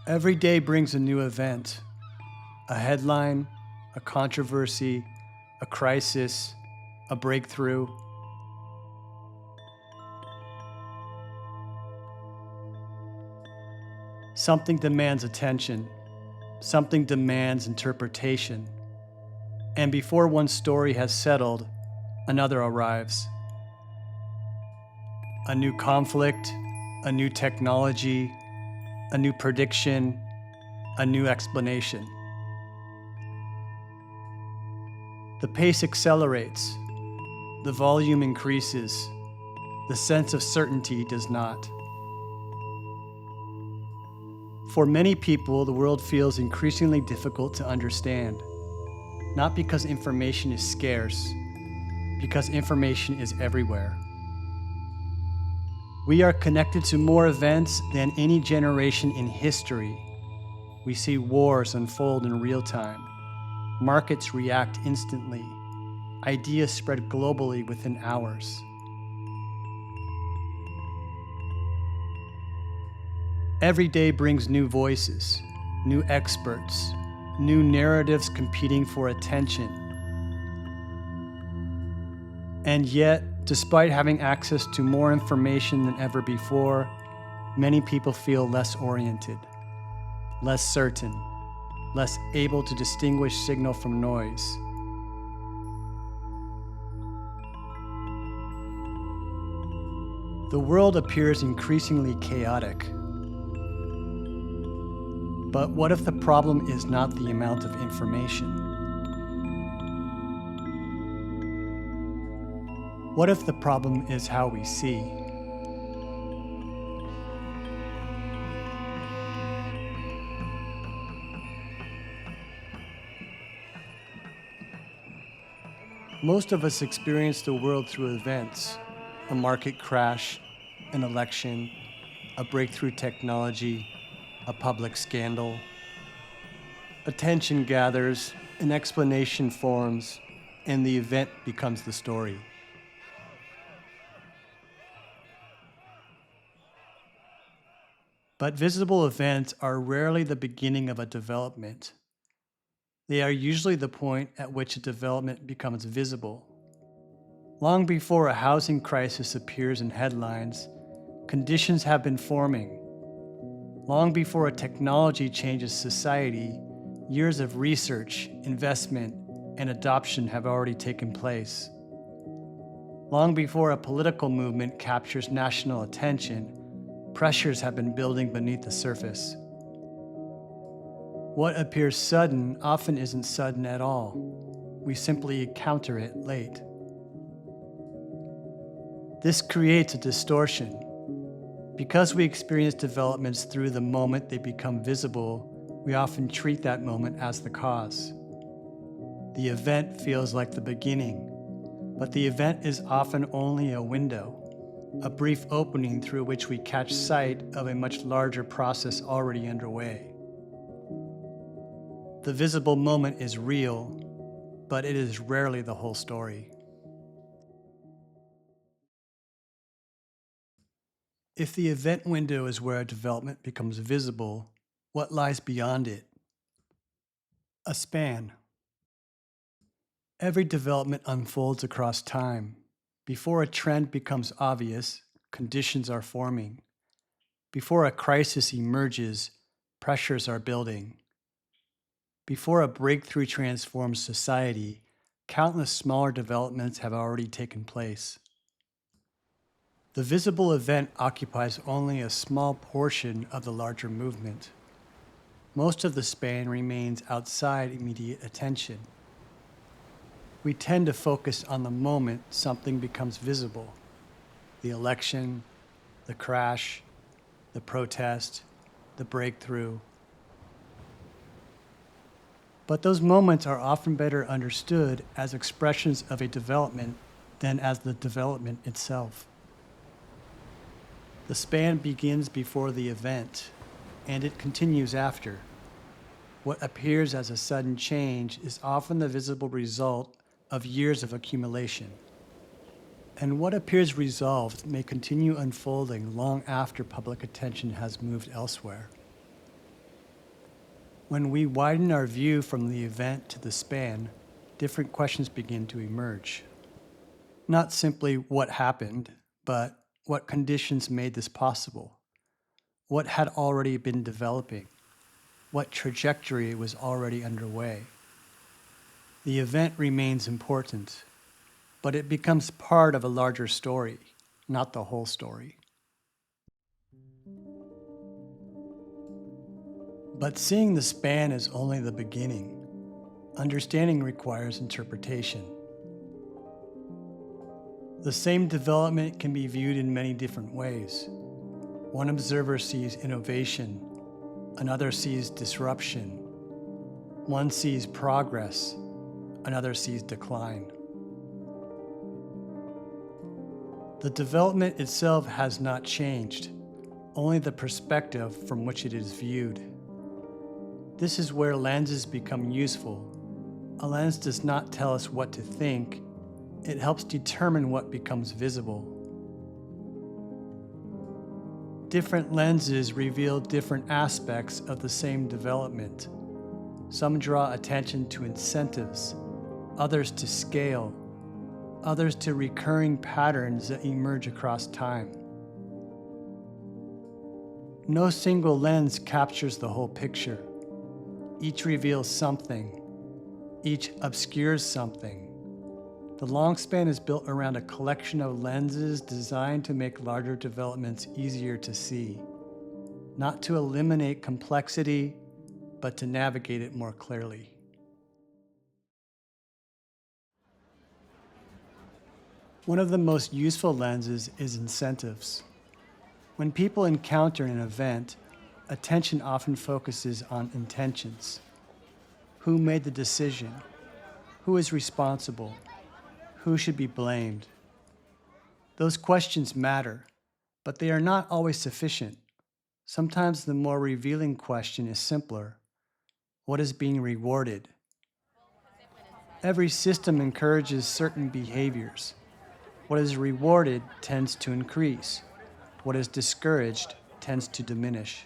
Every day brings a new event, a headline, a controversy, a crisis, a breakthrough. Something demands attention, something demands interpretation, and before one story has settled, another arrives. A new conflict, a new technology, a new prediction, a new explanation. The pace accelerates, the volume increases, the sense of certainty does not. For many people, the world feels increasingly difficult to understand, not because information is scarce, because information is everywhere. We are connected to more events than any generation in history. We see wars unfold in real time. Markets react instantly. Ideas spread globally within hours. Every day brings new voices, new experts, new narratives competing for attention. And yet, despite having access to more information than ever before, many people feel less oriented, less certain, less able to distinguish signal from noise. The world appears increasingly chaotic. But what if the problem is not the amount of information? What if the problem is how we see? Most of us experience the world through events: a market crash, an election, a breakthrough technology, a public scandal. Attention gathers, an explanation forms, and the event becomes the story. But visible events are rarely the beginning of a development. They are usually the point at which a development becomes visible. Long before a housing crisis appears in headlines, conditions have been forming. Long before a technology changes society, years of research, investment, and adoption have already taken place. Long before a political movement captures national attention, pressures have been building beneath the surface. What appears sudden often isn't sudden at all. We simply encounter it late. This creates a distortion. Because we experience developments through the moment they become visible, we often treat that moment as the cause. The event feels like the beginning, but the event is often only a window, a brief opening through which we catch sight of a much larger process already underway. The visible moment is real, but it is rarely the whole story. If the event window is where a development becomes visible, what lies beyond it? A span. Every development unfolds across time. Before a trend becomes obvious, conditions are forming. Before a crisis emerges, pressures are building. Before a breakthrough transforms society, countless smaller developments have already taken place. The visible event occupies only a small portion of the larger movement. Most of the span remains outside immediate attention. We tend to focus on the moment something becomes visible: the election, the crash, the protest, the breakthrough. But those moments are often better understood as expressions of a development than as the development itself. The span begins before the event, and it continues after. What appears as a sudden change is often the visible result of years of accumulation. And what appears resolved may continue unfolding long after public attention has moved elsewhere. When we widen our view from the event to the span, different questions begin to emerge. Not simply what happened, but what conditions made this possible? What had already been developing? What trajectory was already underway? The event remains important, but it becomes part of a larger story, not the whole story. But seeing the span is only the beginning. Understanding requires interpretation. The same development can be viewed in many different ways. One observer sees innovation, another sees disruption. One sees progress, another sees decline. The development itself has not changed, only the perspective from which it is viewed. This is where lenses become useful. A lens does not tell us what to think, it helps determine what becomes visible. Different lenses reveal different aspects of the same development. Some draw attention to incentives, others to scale, others to recurring patterns that emerge across time. No single lens captures the whole picture. Each reveals something, each obscures something. The long span is built around a collection of lenses designed to make larger developments easier to see, not to eliminate complexity, but to navigate it more clearly. One of the most useful lenses is incentives. When people encounter an event, attention often focuses on intentions. Who made the decision? Who is responsible? Who should be blamed? Those questions matter, but they are not always sufficient. Sometimes the more revealing question is simpler. What is being rewarded? Every system encourages certain behaviors. What is rewarded tends to increase. What is discouraged tends to diminish.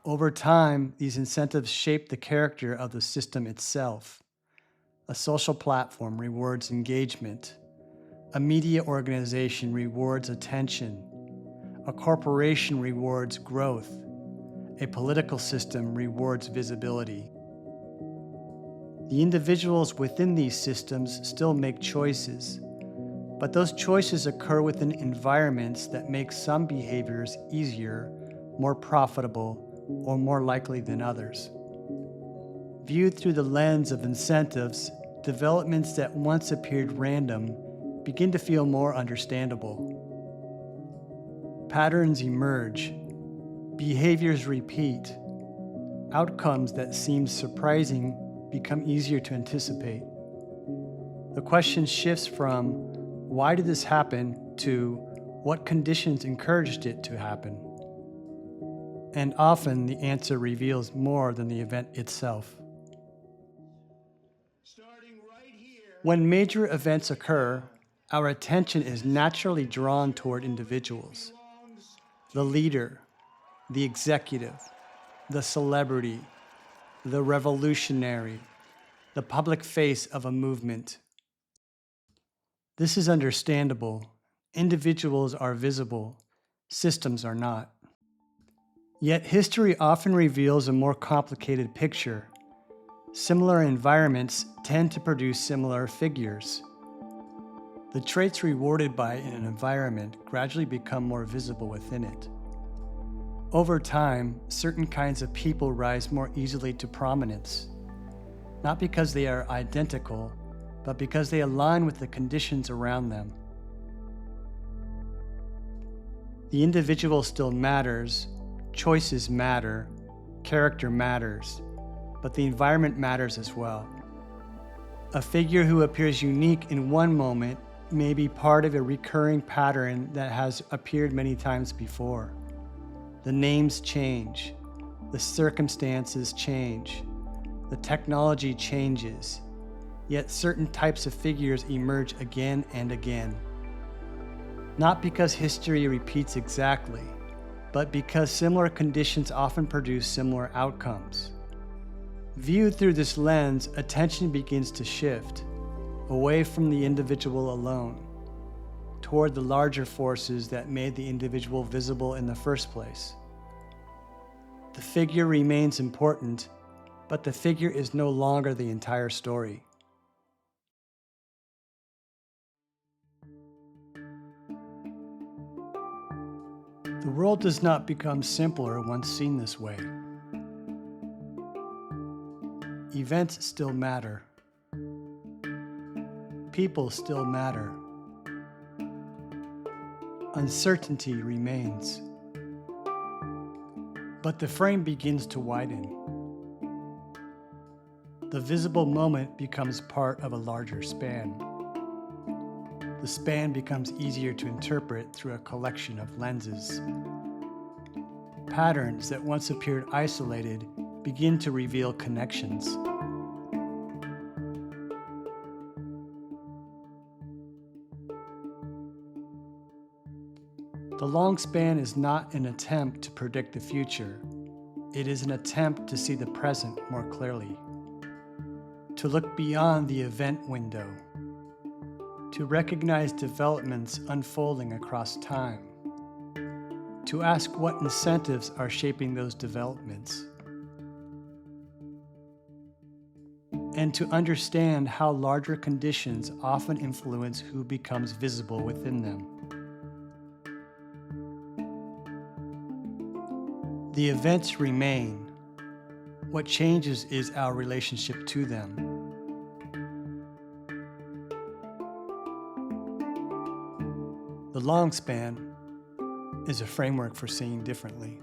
Over time, these incentives shape the character of the system itself. A social platform rewards engagement. A media organization rewards attention. A corporation rewards growth. A political system rewards visibility. The individuals within these systems still make choices, but those choices occur within environments that make some behaviors easier, more profitable, or more likely than others. Viewed through the lens of incentives, developments that once appeared random begin to feel more understandable. Patterns emerge, behaviors repeat, outcomes that seemed surprising become easier to anticipate. The question shifts from, why did this happen, to what conditions encouraged it to happen? And often the answer reveals more than the event itself. When major events occur, our attention is naturally drawn toward individuals. The leader, the executive, the celebrity, the revolutionary, the public face of a movement. This is understandable. Individuals are visible, systems are not. Yet history often reveals a more complicated picture. Similar environments tend to produce similar figures. The traits rewarded by an environment gradually become more visible within it. Over time, certain kinds of people rise more easily to prominence, not because they are identical, but because they align with the conditions around them. The individual still matters, choices matter, character matters, but the environment matters as well. A figure who appears unique in one moment may be part of a recurring pattern that has appeared many times before. The names change, the circumstances change, the technology changes, yet certain types of figures emerge again and again. Not because history repeats exactly, but because similar conditions often produce similar outcomes. Viewed through this lens, attention begins to shift away from the individual alone toward the larger forces that made the individual visible in the first place. The figure remains important, but the figure is no longer the entire story. The world does not become simpler once seen this way. Events still matter. People still matter. Uncertainty remains. But the frame begins to widen. The visible moment becomes part of a larger span. The span becomes easier to interpret through a collection of lenses. Patterns that once appeared isolated begin to reveal connections. The long span is not an attempt to predict the future. It is an attempt to see the present more clearly, to look beyond the event window, to recognize developments unfolding across time, to ask what incentives are shaping those developments, and to understand how larger conditions often influence who becomes visible within them. The events remain. What changes is our relationship to them. The long span is a framework for seeing differently.